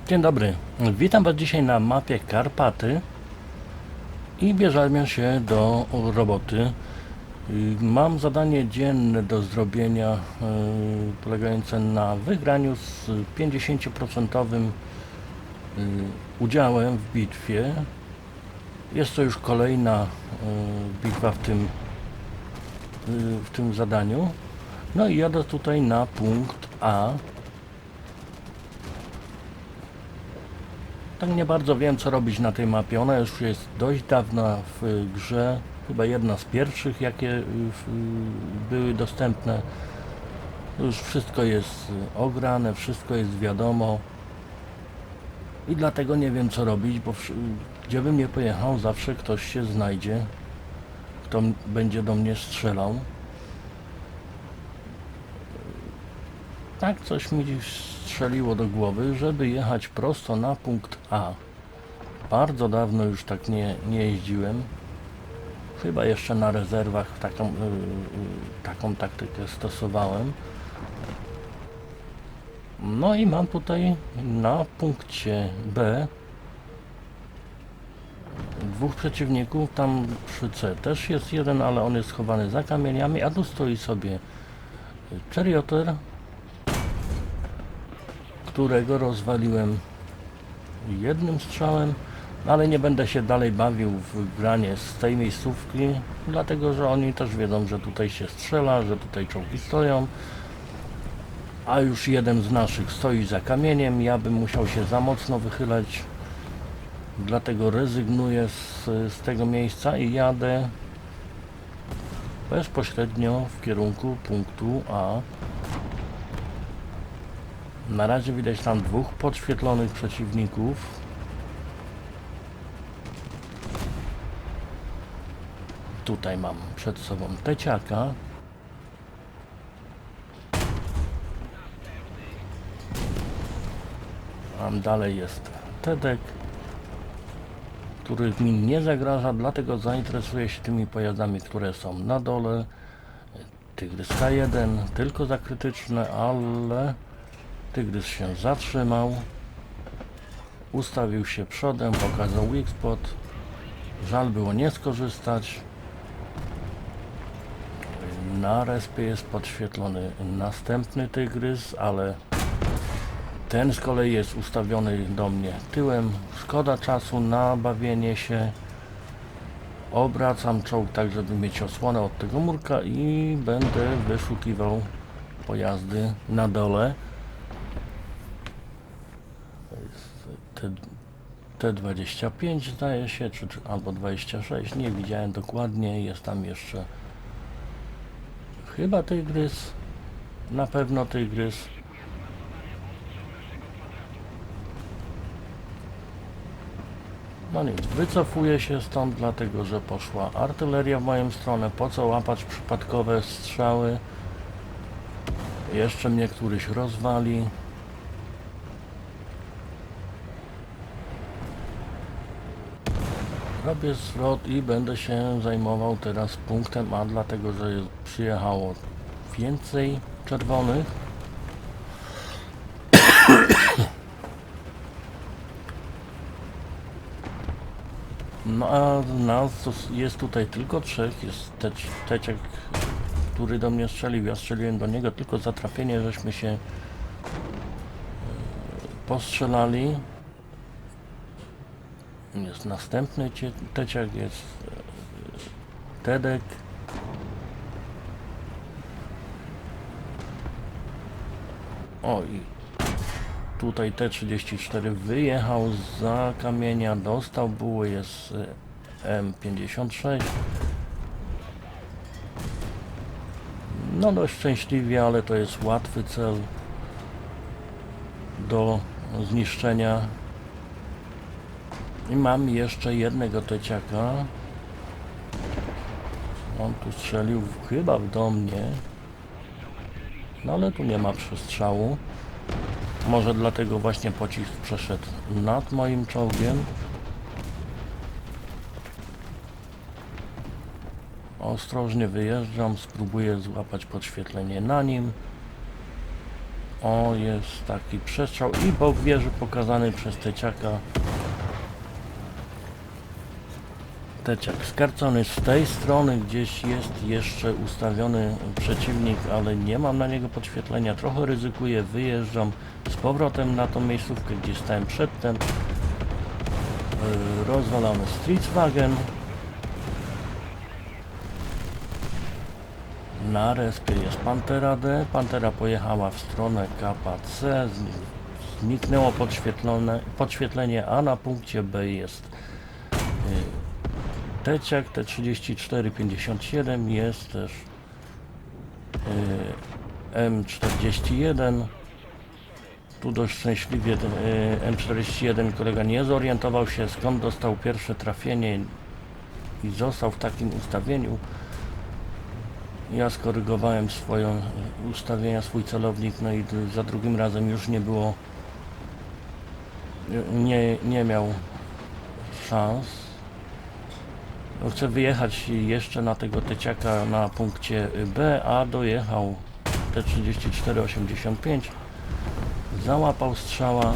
Dzień dobry, witam Was dzisiaj na mapie Karpaty i bierzemy się do roboty. Mam zadanie dzienne do zrobienia polegające na wygraniu z 50% udziałem w bitwie. Jest to już kolejna bitwa w tym zadaniu. No i jadę tutaj na punkt A. Tak nie bardzo wiem, co robić na tej mapie. Ona już jest dość dawna w grze. Chyba jedna z pierwszych, jakie były dostępne. Już wszystko jest ograne, wszystko jest wiadomo. I dlatego nie wiem, co robić, bo gdzie bym nie pojechał, zawsze ktoś się znajdzie, kto będzie do mnie strzelał. Tak coś mi strzeliło do głowy, żeby jechać prosto na punkt A. Bardzo dawno już tak nie jeździłem. Chyba jeszcze na rezerwach taką taktykę stosowałem. No i mam tutaj na punkcie B dwóch przeciwników. Tam przy C też jest jeden, ale on jest schowany za kamieniami, a tu stoi sobie Charioter, którego rozwaliłem jednym strzałem, ale nie będę się dalej bawił w granie z tej miejscówki, dlatego że oni też wiedzą, że tutaj się strzela, że tutaj czołgi stoją, a już jeden z naszych stoi za kamieniem. Ja bym musiał się za mocno wychylać, dlatego rezygnuję z tego miejsca i jadę bezpośrednio w kierunku punktu A. Na razie widać tam dwóch podświetlonych przeciwników. Tutaj mam przed sobą teciaka. Tam dalej jest Tedek, który mi nie zagraża, dlatego zainteresuję się tymi pojazdami, które są na dole. Tygrys K1 tylko za krytyczne, ale Tygrys się zatrzymał, ustawił się przodem, pokazał weak spot. Żal było nie skorzystać. Na respie jest podświetlony następny Tygrys, ale ten z kolei jest ustawiony do mnie tyłem. Szkoda czasu na bawienie się. Obracam czołg tak, żeby mieć osłonę od tego murka i będę wyszukiwał pojazdy na dole. T25 zdaje się, albo 26, nie widziałem dokładnie. Jest tam jeszcze chyba Tygrys, na pewno Tygrys. No nic, wycofuję się stąd, dlatego że poszła artyleria w moją stronę. Po co łapać przypadkowe strzały? Jeszcze mnie któryś rozwali. Robię zwrot i będę się zajmował teraz punktem A, dlatego że przyjechało więcej czerwonych. No a nas jest tutaj tylko trzech. Jest teciek, który do mnie strzelił. Ja strzeliłem do niego tylko za trafienie, żeśmy się postrzelali. Jest następny teciak, jest Tedek. O, i tutaj T34 wyjechał za kamienia, dostał bułę, jest M56. No dość szczęśliwie, ale to jest łatwy cel do zniszczenia. I mam jeszcze jednego teciaka. On tu strzelił chyba do mnie. No ale tu nie ma przestrzału. Może dlatego właśnie pocisk przeszedł nad moim czołgiem. Ostrożnie wyjeżdżam, spróbuję złapać podświetlenie na nim. O, jest taki przestrzał i bok wieży pokazany przez teciaka. Teciak skarcony z tej strony, gdzieś jest jeszcze ustawiony przeciwnik, ale nie mam na niego podświetlenia. Trochę ryzykuję, wyjeżdżam z powrotem na tą miejscówkę, gdzie stałem przedtem. Rozwalony Streetwagen. Na respie jest Pantera D. Pantera pojechała w stronę Kappa C. Zniknęło podświetlenie, a na punkcie B jest Teciak T3457, jest też M41. Tu dość szczęśliwie ten M41 kolega nie zorientował się, skąd dostał pierwsze trafienie i został w takim ustawieniu. Ja skorygowałem swoją ustawienia, swój celownik, no i za drugim razem już nie było, nie miał szans. No, chcę wyjechać jeszcze na tego teciaka na punkcie B, a dojechał T3485. Załapał strzała.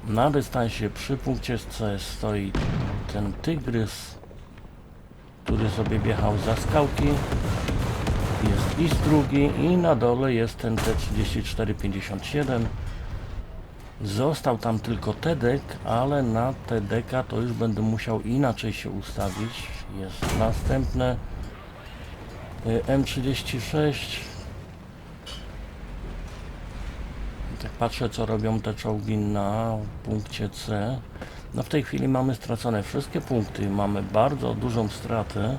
Na dystansie przy punkcie C stoi ten tygrys, który sobie wjechał za skałki. Jest IS drugi i na dole jest ten T3457. Został tam tylko TDK, ale na TDK to już będę musiał inaczej się ustawić. Jest następne M36. Tak patrzę, co robią te czołgi na punkcie C. No w tej chwili mamy stracone wszystkie punkty. Mamy bardzo dużą stratę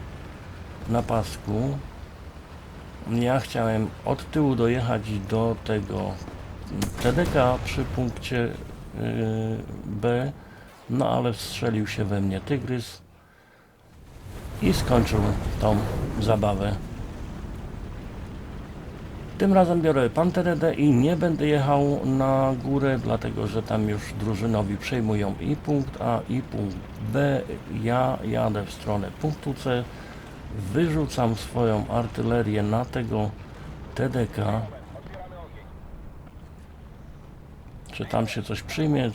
na pasku. Ja chciałem od tyłu dojechać do tego TDK przy punkcie B, no ale wstrzelił się we mnie tygrys i skończył tą zabawę. Tym razem biorę Panterę D i nie będę jechał na górę, dlatego że tam już drużynowi przejmują i punkt A, i punkt B. Ja jadę w stronę punktu C, wyrzucam swoją artylerię na tego TDK. Czy tam się coś przyjmie,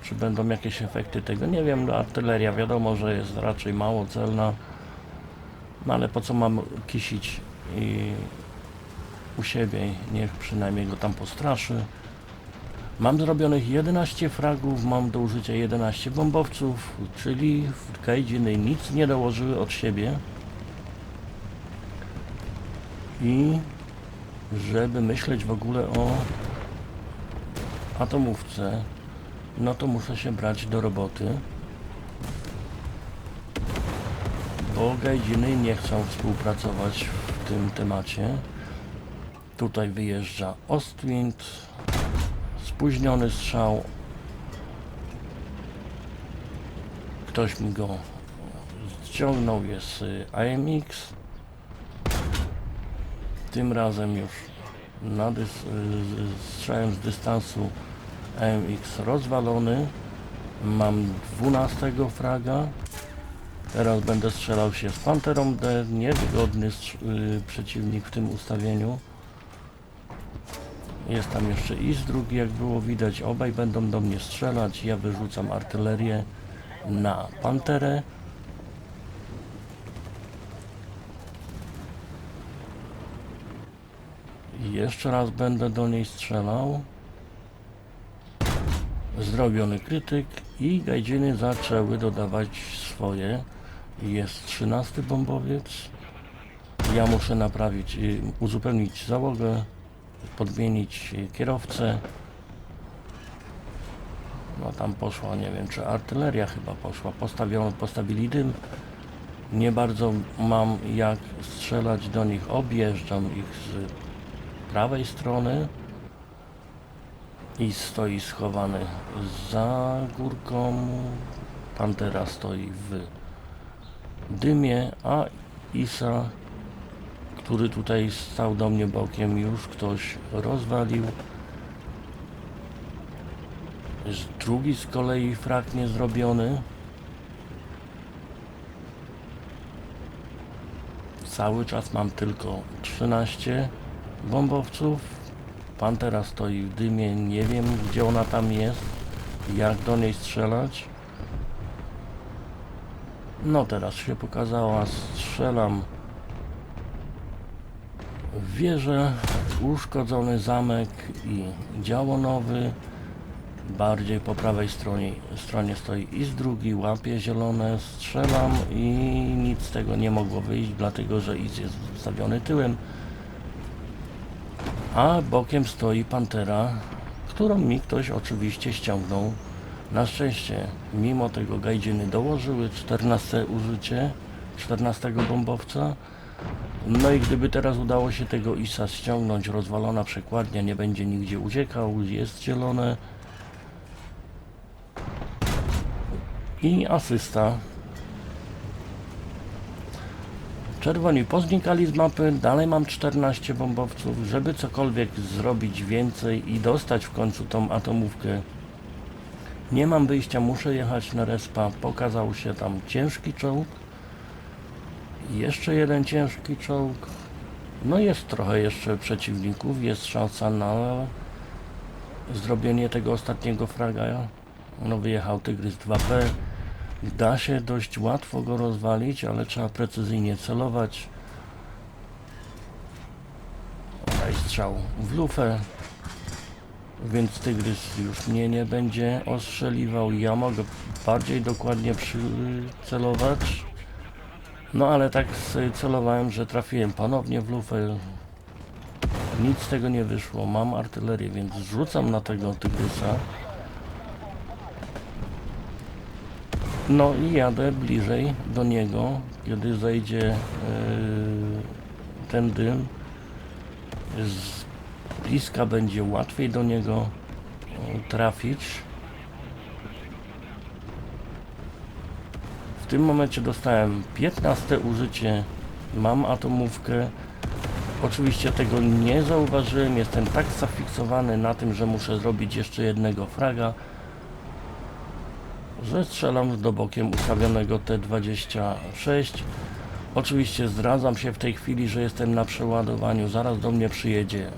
czy będą jakieś efekty tego, nie wiem. Artyleria wiadomo, że jest raczej mało celna, no ale po co mam kisić u siebie, niech przynajmniej go tam postraszy. Mam zrobionych 11 fragów, mam do użycia 11 bombowców, czyli Kaidziny nic nie dołożyły od siebie. I żeby myśleć w ogóle o atomówce, no to muszę się brać do roboty, bo Kaidziny nie chcą współpracować w tym temacie. Tutaj wyjeżdża Ostwind, spóźniony strzał, ktoś mi go ściągnął, jest AMX, tym razem już strzałem z dystansu AMX rozwalony. Mam 12 fraga. Teraz będę strzelał się z Panterą D. Niewygodny przeciwnik w tym ustawieniu. Jest tam jeszcze IS drugi, jak było widać. Obaj będą do mnie strzelać. Ja wyrzucam artylerię na Panterę. Jeszcze raz będę do niej strzelał. Zrobiony krytyk i Kaidziny zaczęły dodawać swoje. Jest 13 bombowiec. Ja muszę naprawić, uzupełnić załogę, podmienić kierowcę. No tam poszła, nie wiem, czy artyleria chyba poszła. Postawili dym. Nie bardzo mam jak strzelać do nich. Objeżdżam ich z prawej strony. I stoi schowany za górką. Pantera stoi w dymie, a ISA, który tutaj stał do mnie bokiem, już ktoś rozwalił. Drugi z kolei frag nie zrobiony. Cały czas mam tylko 13 bombowców. Pantera stoi w dymie, nie wiem gdzie ona tam jest, jak do niej strzelać. No teraz się pokazała, strzelam w wieżę, uszkodzony zamek i działo nowy. Bardziej po prawej stronie stoi IS drugi, łapie zielone, strzelam i nic z tego nie mogło wyjść, dlatego że IS jest ustawiony tyłem, a bokiem stoi Pantera, którą mi ktoś oczywiście ściągnął. Na szczęście mimo tego gajdziny dołożyły 14 użycie 14 bombowca. No i gdyby teraz udało się tego IS-a ściągnąć, rozwalona przekładnia, nie będzie nigdzie uciekał, jest zielone. I asysta. Czerwoni poznikali z mapy, dalej mam 14 bombowców, żeby cokolwiek zrobić więcej i dostać w końcu tą atomówkę. Nie mam wyjścia, muszę jechać na respa, pokazał się tam ciężki czołg. Jeszcze jeden ciężki czołg. No jest trochę jeszcze przeciwników, jest szansa na zrobienie tego ostatniego fraga. No wyjechał Tygrys 2P. Da się dość łatwo go rozwalić, ale trzeba precyzyjnie celować. Daj strzał w lufę, więc Tygrys już mnie nie będzie ostrzeliwał. Ja mogę bardziej dokładnie przycelować. No ale tak celowałem, że trafiłem ponownie w lufę. Nic z tego nie wyszło. Mam artylerię, więc rzucam na tego Tygrysa. No i jadę bliżej do niego, kiedy zejdzie ten dym. Z bliska będzie łatwiej do niego trafić. W tym momencie dostałem 15 użycie, mam atomówkę. Oczywiście tego nie zauważyłem, jestem tak zafiksowany na tym, że muszę zrobić jeszcze jednego fraga, że strzelam do bokiem ustawionego T-26. Oczywiście zdradzam się w tej chwili, że jestem na przeładowaniu, zaraz do mnie przyjedzie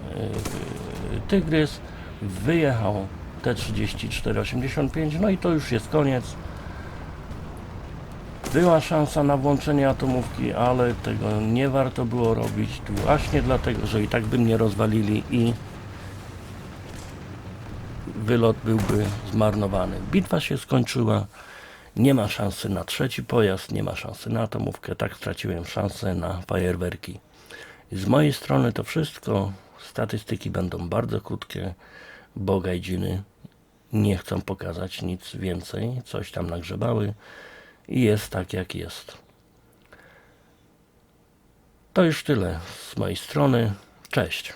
Tygrys, wyjechał T-34-85, no i to już jest koniec. Była szansa na włączenie atomówki, ale tego nie warto było robić, właśnie dlatego, że i tak by mnie rozwalili i wylot byłby zmarnowany. Bitwa się skończyła, nie ma szansy na trzeci pojazd, nie ma szansy na atomówkę, tak straciłem szansę na fajerwerki. Z mojej strony to wszystko, statystyki będą bardzo krótkie, bo gajdziny nie chcą pokazać nic więcej, coś tam nagrzebały i jest tak jak jest. To już tyle z mojej strony, cześć.